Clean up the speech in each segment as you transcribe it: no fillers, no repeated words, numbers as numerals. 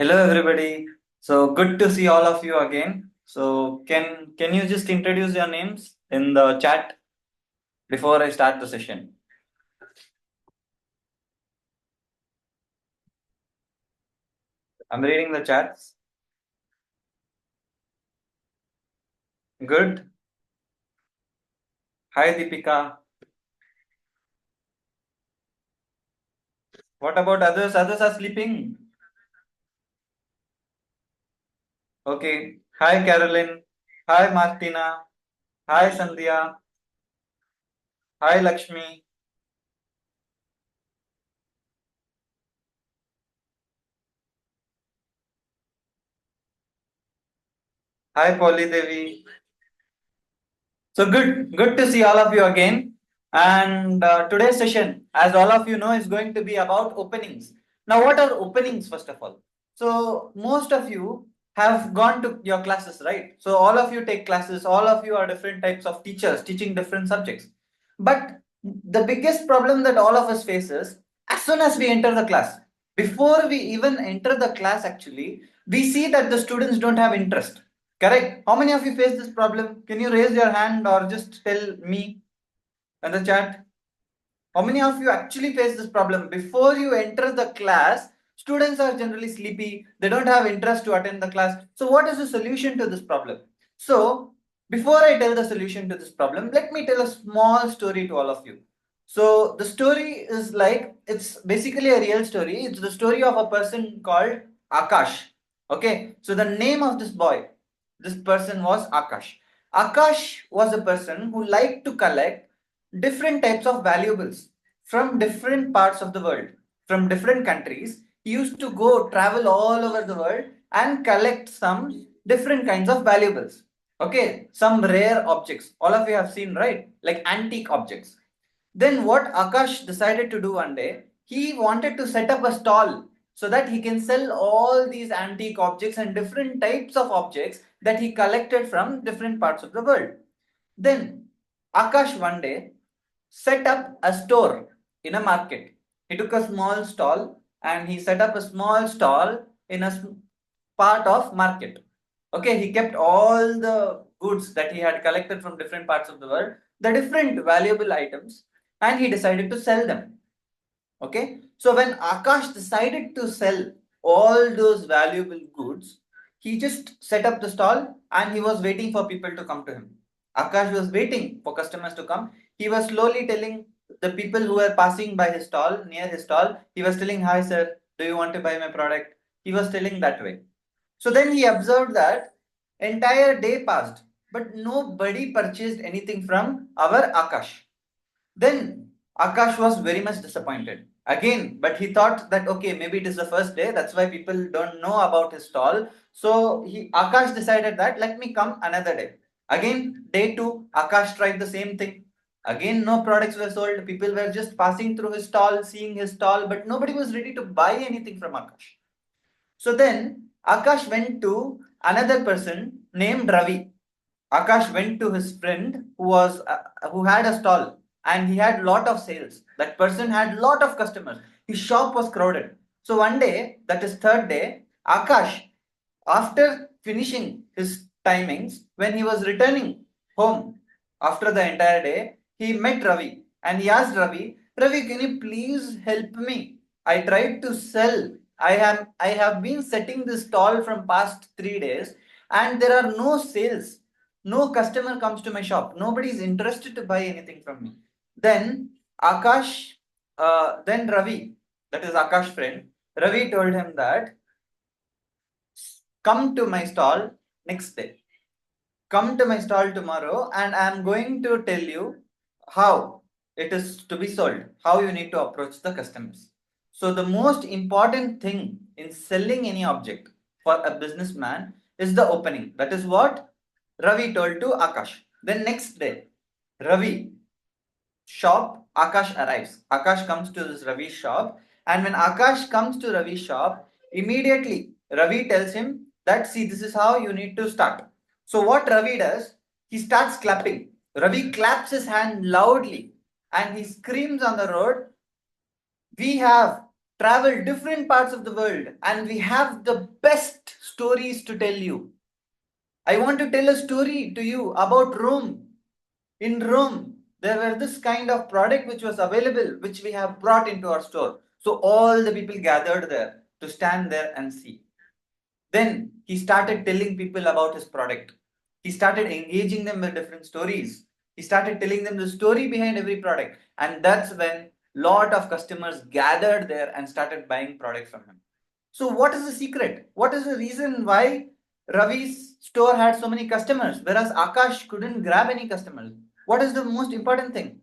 Hello everybody. So good to see all of you again. So can you just introduce your names in the chat before I start the session? I'm reading the chats. Good. Hi Deepika. What about others? Others are sleeping. Okay. Hi Carolyn. Hi Martina. Hi Sandhya. Hi Lakshmi. Hi Polly Devi. So good to see all of you again. And today's session, as all of you know, is going to be about openings. Now, what are openings, first of all? So, most of you have gone to your classes, right? So, all of you take classes, all of you are different types of teachers teaching different subjects. But the biggest problem that all of us face is as soon as we enter the class, before we even enter the class, actually, we see that the students don't have interest. Correct. How many of you face this problem? Can you raise your hand or just tell me in the chat? How many of you actually face this problem? Before you enter the class, students are generally sleepy. They don't have interest to attend the class. So what is the solution to this problem? So before I tell the solution to this problem, let me tell a small story to all of you. So the story is like, it's basically a real story. It's the story of a person called Akash. Okay. So the name of this person was Akash. Akash was a person who liked to collect different types of valuables from different parts of the world, from different countries. He used to go travel all over the world and collect some different kinds of valuables. Okay, some rare objects. All of you have seen, right? Like antique objects. Then what Akash decided to do one day, he wanted to set up a stall so that he can sell all these antique objects and different types of objects that he collected from different parts of the world. Then Akash one day set up a store in a market. He took a small stall and he set up a small stall in a part of market. Okay, he kept all the goods that he had collected from different parts of the world, the different valuable items, and he decided to sell them. Okay, so when Akash decided to sell all those valuable goods, he just set up the stall and he was waiting for people to come to him. Akash was waiting for customers to come. He was slowly telling the people who were passing by his stall, near his stall, he was telling, "Hi, sir, do you want to buy my product?" He was telling that way. So then he observed that entire day passed, but nobody purchased anything from our Akash. Then Akash was very much disappointed again, but he thought that okay, maybe it is the first day, that's why people don't know about his stall. So he Akash decided that let me come another day. Again, day two, Akash tried the same thing. Again, no products were sold. People were just passing through his stall, seeing his stall, but nobody was ready to buy anything from Akash. So then Akash went to another person named Ravi. Akash went to his friend who had a stall and he had lot of sales. That person had lot of customers. His shop was crowded. So one day, that is third day, Akash, after finishing his timings, when he was returning home after the entire day, he met Ravi and he asked Ravi, Ravi, can you please help me? I tried to sell. I have been setting this stall from past 3 days and there are no sales. No customer comes to my shop. Nobody is interested to buy anything from me. Then Akash, then Ravi, that is Akash friend, Ravi told him that come to my stall next day. Come to my stall tomorrow and I am going to tell you how it is to be sold, how you need to approach the customers. So, the most important thing in selling any object for a businessman is the opening. That is what Ravi told to Akash. Then, next day, Ravi shop, Akash arrives. Akash comes to this Ravi's shop, and when Akash comes to Ravi's shop, immediately Ravi tells him that see, this is how you need to start. So what Ravi does, he starts clapping. Ravi claps his hand loudly and he screams on the road, "We have travel different parts of the world, and we have the best stories to tell you. I want to tell a story to you about Rome. In Rome, there were this kind of product which was available, which we have brought into our store. So all the people gathered there to stand there and see. Then he started telling people about his product. He started engaging them with different stories. He started telling them the story behind every product. And that's when lot of customers gathered there and started buying products from him. So what is the secret? What is the reason why Ravi's store had so many customers, whereas Akash couldn't grab any customers? What is the most important thing?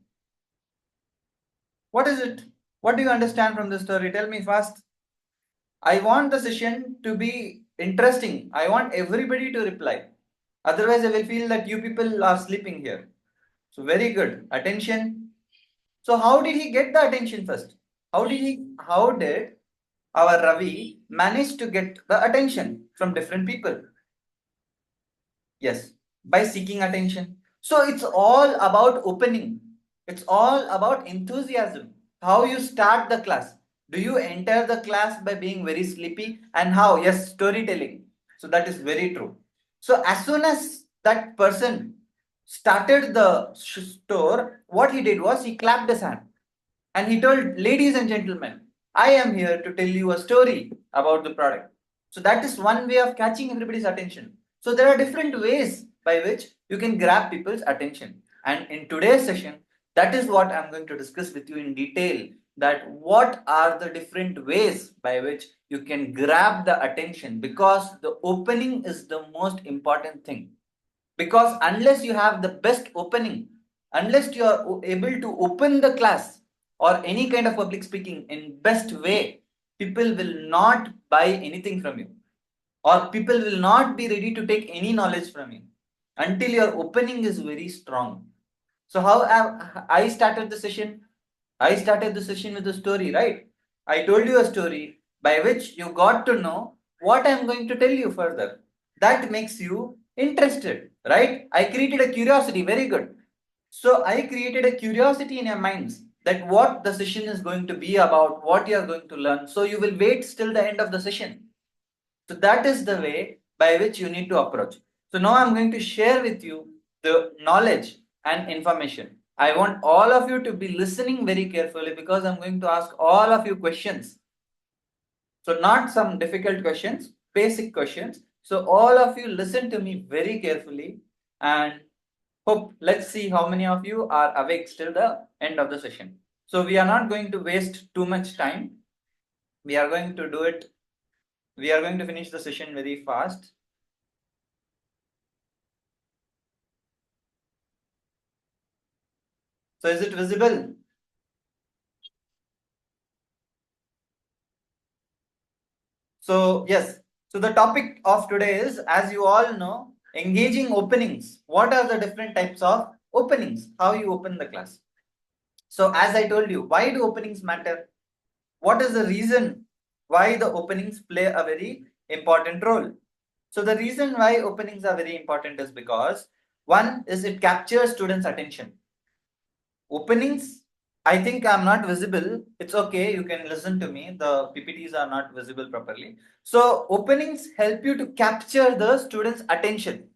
What is it? What do you understand from the story? Tell me fast. I want the session to be interesting. I want everybody to reply. Otherwise, I will feel that you people are sleeping here. So very good. Attention. So how did he get the attention first? How did our Ravi manage to get the attention from different people? Yes, by seeking attention. So it's all about opening. It's all about enthusiasm. How you start the class. Do you enter the class by being very sleepy? And how? Yes, storytelling. So that is very true. So as soon as that person started the store, what he did was he clapped his hand and he told, ladies and gentlemen, I am here to tell you a story about the product. So that is one way of catching everybody's attention. So there are different ways by which you can grab people's attention. And in today's session, that is what I'm going to discuss with you in detail, that what are the different ways by which you can grab the attention, because the opening is the most important thing. Because unless you have the best opening, unless you are able to open the class or any kind of public speaking in best way, people will not buy anything from you, or people will not be ready to take any knowledge from you until your opening is very strong. So how I started the session? I started the session with a story, right? I told you a story by which you got to know what I'm going to tell you further. That makes you interested, right? I created a curiosity, very good. So I created a curiosity in your minds that what the session is going to be about, what you are going to learn. So you will wait till the end of the session. So that is the way by which you need to approach. So now I'm going to share with you the knowledge and information. I want all of you to be listening very carefully because I'm going to ask all of you questions. So not some difficult questions, basic questions. So all of you listen to me very carefully and hope, let's see how many of you are awake till the end of the session. So we are not going to waste too much time. We are going to do it. We are going to finish the session very fast. So is it visible? So yes, so the topic of today is, as you all know, engaging openings. What are the different types of openings? How you open the class? So as I told you, why do openings matter? What is the reason why the openings play a very important role? So the reason why openings are very important is because one is it captures students' attention. Openings, I think I'm not visible. It's okay. You can listen to me. The PPTs are not visible properly. So openings help you to capture the students' attention.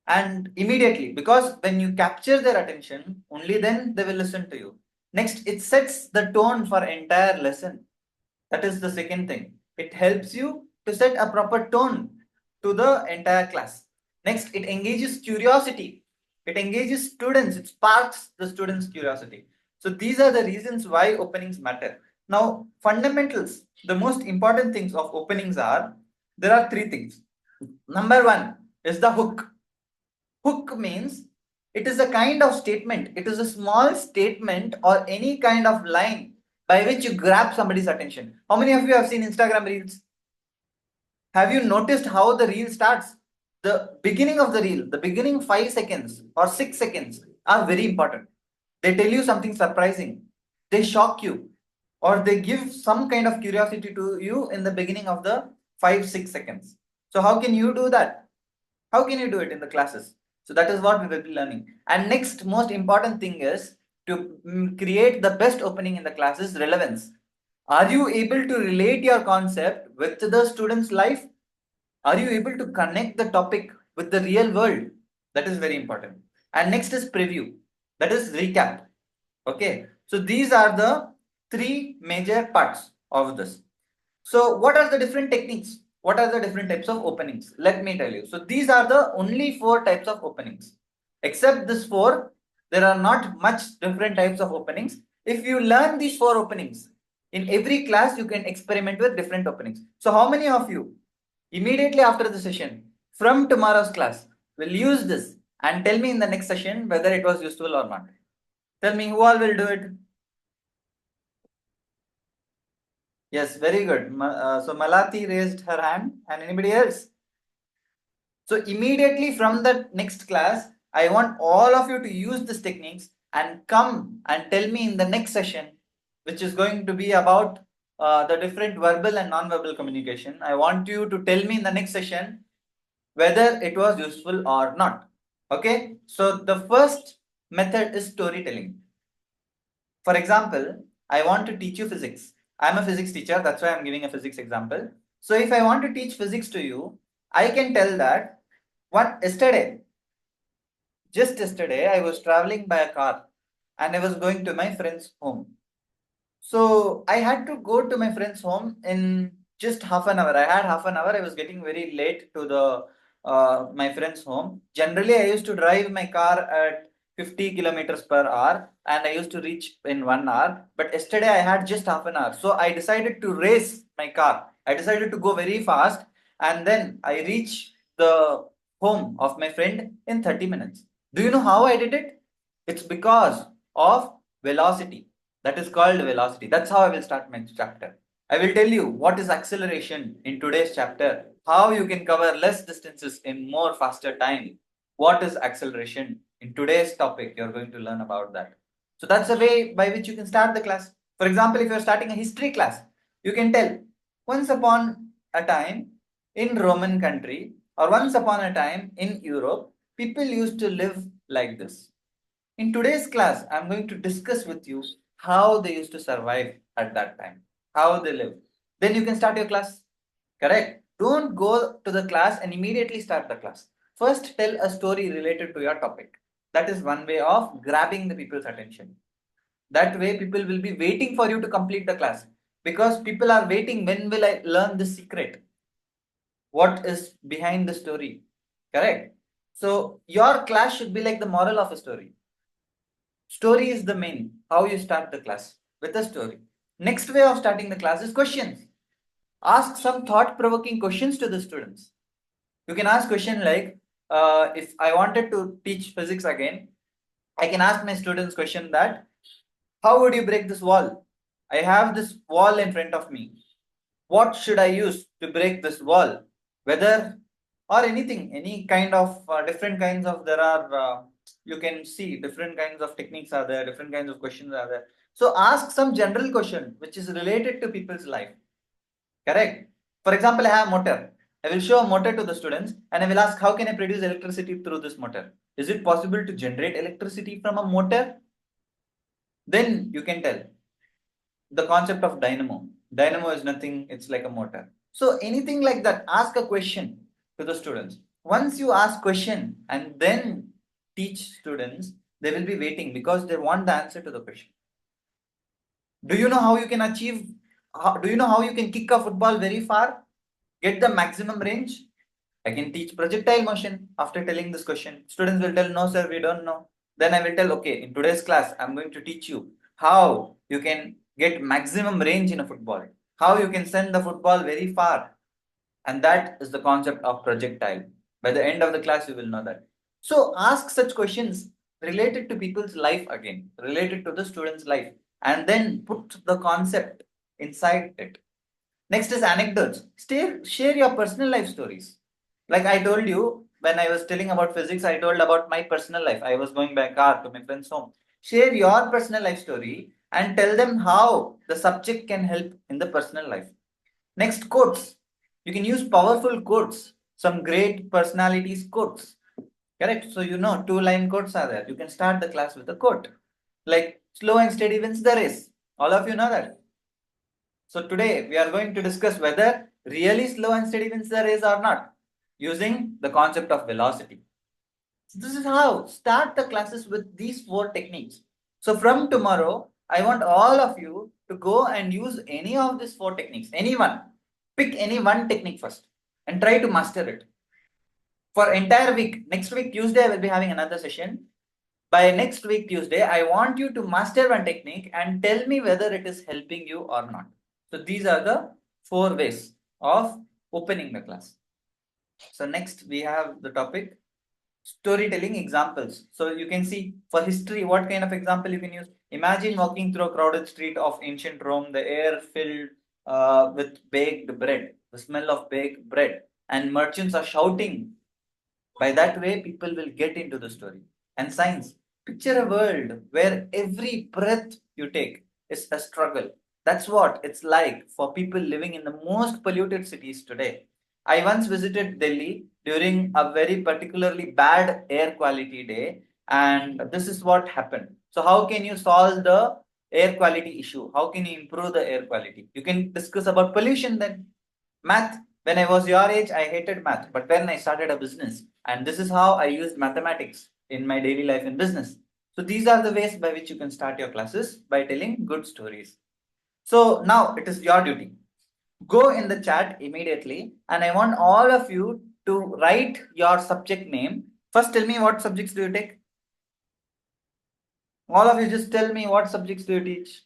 And immediately, because when you capture their attention, only then they will listen to you. Next, it sets the tone for entire lesson. That is the second thing. It helps you to set a proper tone to the entire class. Next, it engages curiosity. It engages students. It sparks the students' curiosity. So these are the reasons why openings matter. Now, fundamentals, the most important things of openings are, there are three things. Number one is the hook. Hook means it is a kind of statement. It is a small statement or any kind of line by which you grab somebody's attention. How many of you have seen Instagram reels? Have you noticed how the reel starts? The beginning of the reel, the beginning 5 seconds or 6 seconds are very important. They tell you something surprising. They shock you, or they give some kind of curiosity to you in the beginning of the 5 6 seconds. So how can you do that? How can you do it in the classes? So that is what we will be learning. And next most important thing is to create the best opening in the class is relevance. Are you able to relate your concept with the student's life? Are you able to connect the topic with the real world? That is very important. And next is preview. That is recap. Okay. So these are the three major parts of this. So what are the different techniques? What are the different types of openings? Let me tell you. So these are the only four types of openings. Except this four, there are not much different types of openings. If you learn these four openings, in every class you can experiment with different openings. So how many of you immediately after the session from tomorrow's class will use this and tell me in the next session whether it was useful or not? Tell me who all will do it. Yes, very good. So Malati raised her hand, and anybody else? So immediately from the next class, I want all of you to use these techniques and come and tell me in the next session, which is going to be about the different verbal and non-verbal communication. I want you to tell me in the next session whether it was useful or not. Okay, so the first method is storytelling. For example, I want to teach you physics. I'm a physics teacher, that's why I'm giving a physics example. So if I want to teach physics to you, I can tell that just yesterday, I was traveling by a car and I was going to my friend's home. So I had to go to my friend's home in just half an hour. I had half an hour. I was getting very late to the my friend's home. Generally, I used to drive my car at 50 kilometers per hour and I used to reach in 1 hour. But yesterday I had just half an hour. So I decided to race my car. I decided to go very fast and then I reach the home of my friend in 30 minutes. Do you know how I did it? It's because of velocity. That is called velocity. That's how I will start my chapter. I will tell you what is acceleration in today's chapter, how you can cover less distances in more faster time. What is acceleration? In today's topic, you're going to learn about that. So that's a way by which you can start the class. For example, if you're starting a history class, you can tell once upon a time in Roman country or once upon a time in Europe, people used to live like this. In today's class, I'm going to discuss with you how they used to survive at that time, how they live. Then you can start your class. Correct? Don't go to the class and immediately start the class. First, tell a story related to your topic. That is one way of grabbing the people's attention. That way, people will be waiting for you to complete the class because people are waiting. When will I learn the secret? What is behind the story? Correct? So, your class should be like the moral of a story. Story is the main, how you start the class with a story. Next way of starting the class is questions. Ask some thought-provoking questions to the students. You can ask question like, if I wanted to teach physics again, I can ask my students question that, how would you break this wall? I have this wall in front of me. What should I use to break this wall? Whether or anything, any kind of different kinds of there are you can see different kinds of techniques are there, different kinds of questions are there. So ask some general question which is related to people's life. Correct. For example, I have a motor. I will show a motor to the students and I will ask how can I produce electricity through this motor? Is it possible to generate electricity from a motor? Then you can tell the concept of dynamo. Dynamo is nothing, it's like a motor. So anything like that, ask a question to the students. Once you ask question and then teach students, they will be waiting because they want the answer to the question. Do you know how you can achieve, do you know how you can kick a football very far? Get the maximum range? I can teach projectile motion after telling this question. Students will tell, no sir, we don't know. Then I will tell, okay, in today's class, I'm going to teach you how you can get maximum range in a football, how you can send the football very far. And that is the concept of projectile. By the end of the class, you will know that. So ask such questions related to people's life again, related to the student's life, and then put the concept inside it. Next is anecdotes. Share your personal life stories. Like I told you, when I was telling about physics, I told about my personal life. I was going by car to my friend's home. Share your personal life story and tell them how the subject can help in the personal life. Next, quotes. You can use powerful quotes, some great personalities quotes. Correct? So you know, two-line quotes are there. You can start the class with a quote. Like slow and steady wins the race. All of you know that. So today we are going to discuss whether really slow and steady wins the race or not, using the concept of velocity. So this is how start the classes with these four techniques. So from tomorrow, I want all of you to go and use any of these four techniques. Anyone, pick any one technique first and try to master it for entire week. Next week Tuesday I will be having another session. By next week Tuesday, I want you to master one technique and tell me whether it is helping you or not. So these are the four ways of opening the class. So next we have the topic storytelling examples. So you can see for history, what kind of example you can use. Imagine walking through a crowded street of ancient Rome, the air filled with baked bread, the smell of baked bread, and merchants are shouting. By that way, people will get into the story. And science, picture a world where every breath you take is a struggle. That's what it's like for people living in the most polluted cities today. I once visited Delhi during a very particularly bad air quality day, and this is what happened. So, how can you solve the air quality issue? How can you improve the air quality? You can discuss about pollution then. Math, when I was your age, I hated math, but when I started a business, and this is how I used mathematics in my daily life in business. So these are the ways by which you can start your classes by telling good stories. So now it is your duty. Go in the chat immediately, and I want all of you to write your subject name. First, tell me what subjects do you take? All of you just tell me what subjects do you teach?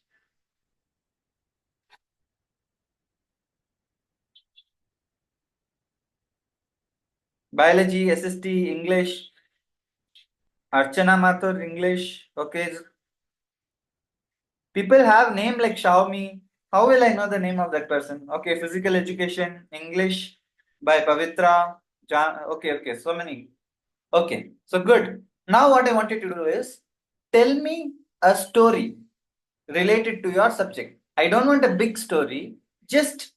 Biology, SST, English, Archana Mathur, English. Okay, people have name like Xiaomi. How will I know the name of that person? Okay, physical education, English by Pavitra. Okay, so many. Okay, so good. Now what I want you to do is tell me a story related to your subject. I don't want a big story. Just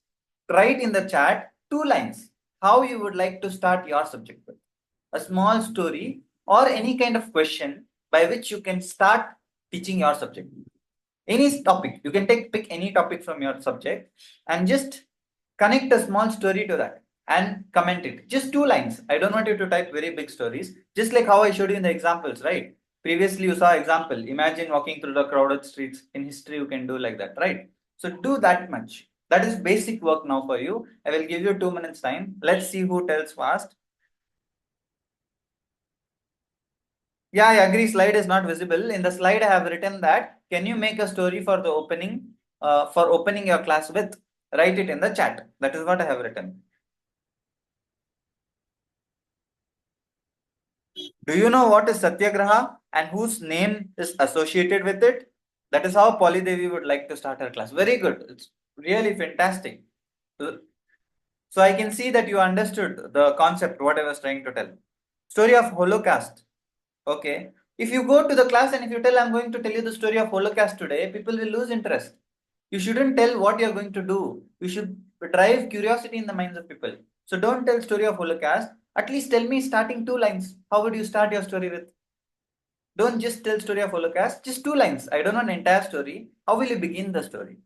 write in the chat 2 lines how you would like to start your subject with. A small story or any kind of question by which you can start teaching your subject. Any topic, you can pick any topic from your subject and just connect a small story to that and comment it. Just 2 lines. I don't want you to type very big stories. Just like how I showed you in the examples, right? Previously you saw example. Imagine walking through the crowded streets. In history you can do like that, right? So do that much. That is basic work now for you. I will give you 2 minutes time. Let's see who tells fast. Yeah, I agree. Slide is not visible. In the slide, I have written that. Can you make a story for the opening, for opening your class with? Write it in the chat. That is what I have written. Do you know what is Satyagraha and whose name is associated with it? That is how Polly Devi would like to start her class. Very good. It's really fantastic. So so I can see that you understood the concept, what I was trying to tell. Story of Holocaust. Okay. If you go to the class and if you tell I'm going to tell you the story of Holocaust today, people will lose interest. You shouldn't tell what you're going to do. You should drive curiosity in the minds of people. So don't tell story of Holocaust. At least tell me starting 2 lines. How would you start your story with? Don't just tell story of Holocaust. Just 2 lines. I don't want an entire story. How will you begin the story?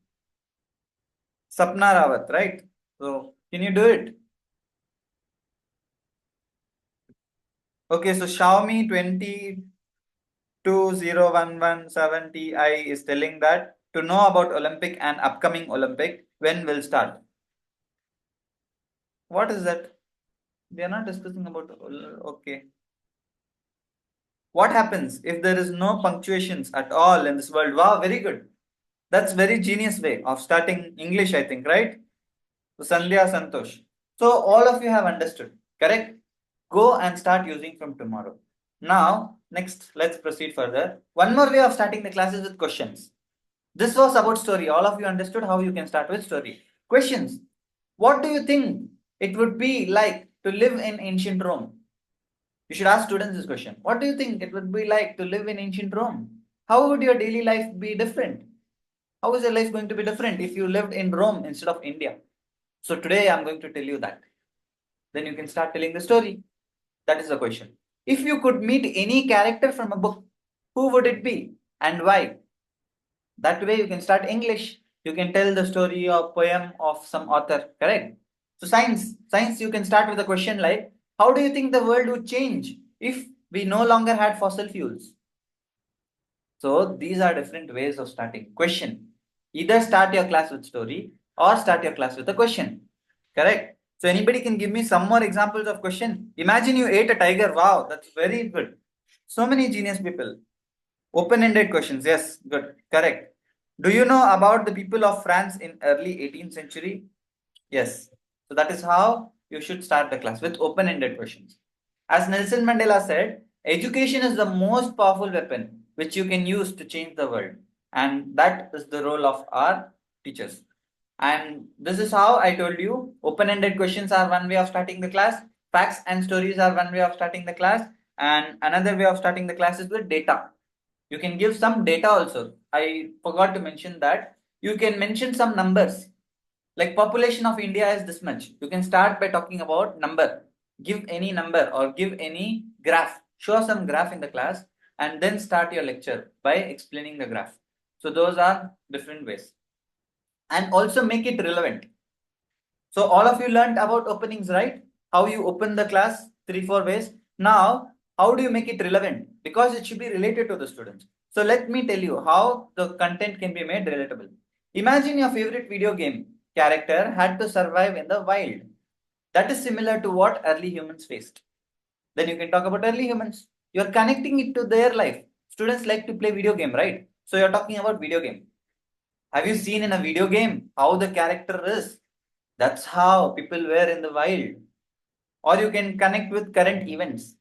Sapna Rawat, right? So can you do it? Okay, so Xiaomi 20117Ti is telling that to know about Olympic and upcoming Olympic, when will start? What is that? They are not discussing about, okay. What happens if there is no punctuations at all in this world? Wow, very good. That's very genius way of starting English, I think, right? So Sandhya Santosh. So all of you have understood, correct? Go and start using from tomorrow. Now, next, let's proceed further. One more way of starting the class is with questions. This was about story. All of you understood how you can start with story. Questions. What do you think it would be like to live in ancient Rome? You should ask students this question. What do you think it would be like to live in ancient Rome? How would your daily life be different? How is your life going to be different if you lived in Rome instead of India? So today I'm going to tell you that. Then you can start telling the story. That is the question. If you could meet any character from a book, who would it be and why? That way you can start English. You can tell the story or poem of some author, correct? So science, you can start with a question like, how do you think the world would change if we no longer had fossil fuels? So these are different ways of starting. Question. Either start your class with story or start your class with a question. Correct? So anybody can give me some more examples of question. Imagine you ate a tiger. Wow, that's very good. So many genius people. Open-ended questions. Yes, good. Correct. Do you know about the people of France in early 18th century? Yes. So that is how you should start the class with open-ended questions. As Nelson Mandela said, education is the most powerful weapon which you can use to change the world. And that is the role of our teachers. And this is how I told you open-ended questions are one way of starting the class. Facts and stories are one way of starting the class. And another way of starting the class is with data. You can give some data also. I forgot to mention that. You can mention some numbers like population of India is this much. You can start by talking about number. Give any number or give any graph. Show some graph in the class and then start your lecture by explaining the graph. So those are different ways. And also make it relevant. So all of you learned about openings, right? How you open the class, 3, 4 ways. Now, how do you make it relevant? Because it should be related to the students. So let me tell you how the content can be made relatable. Imagine your favorite video game character had to survive in the wild. That is similar to what early humans faced. Then you can talk about early humans. You're connecting it to their life. Students like to play video game, right? So you're talking about video game. Have you seen in a video game how the character is? That's how people were in the wild. Or you can connect with current events.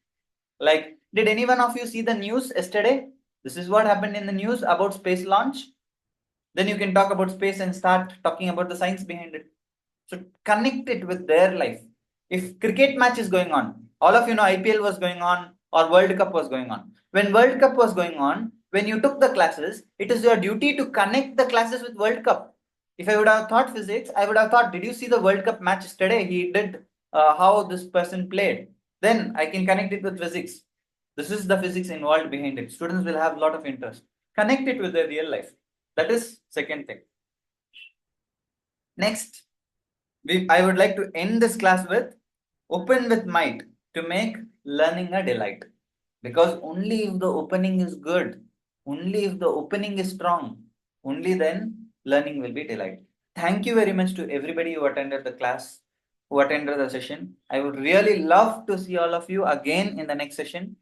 Like, did any one of you see the news yesterday? This is what happened in the news about space launch. Then you can talk about space and start talking about the science behind it. So connect it with their life. If cricket match is going on, all of you know IPL was going on or World Cup was going on. When World Cup was going on, when you took the classes, it is your duty to connect the classes with World Cup. If I would have thought physics, I would have thought, did you see the World Cup match yesterday? He did how this person played. Then I can connect it with physics. This is the physics involved behind it. Students will have a lot of interest. Connect it with their real life. That is second thing. Next, I would like to end this class with open with might to make learning a delight. Because only if the opening is good, only if the opening is strong, only then learning will be delight. Thank you very much to everybody who attended the class, who attended the session. I would really love to see all of you again in the next session.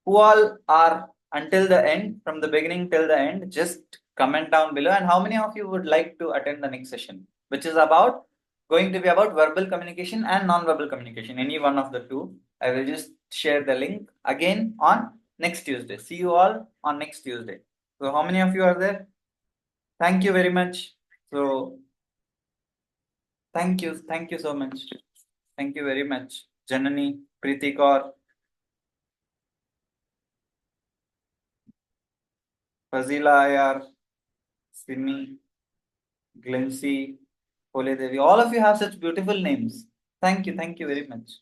Who all are until the end, from the beginning till the end, just comment down below. And how many of you would like to attend the next session, which is about going to be about verbal communication and non-verbal communication, any one of the two. I will just share the link again on next Tuesday. See you all on next Tuesday. So how many of you are there? Thank you very much. So thank you so much. Thank you very much. Janani, Preeti Kaur, Fazila Ayar, Simi, Glency, Ole Devi. All of you have such beautiful names. Thank you very much.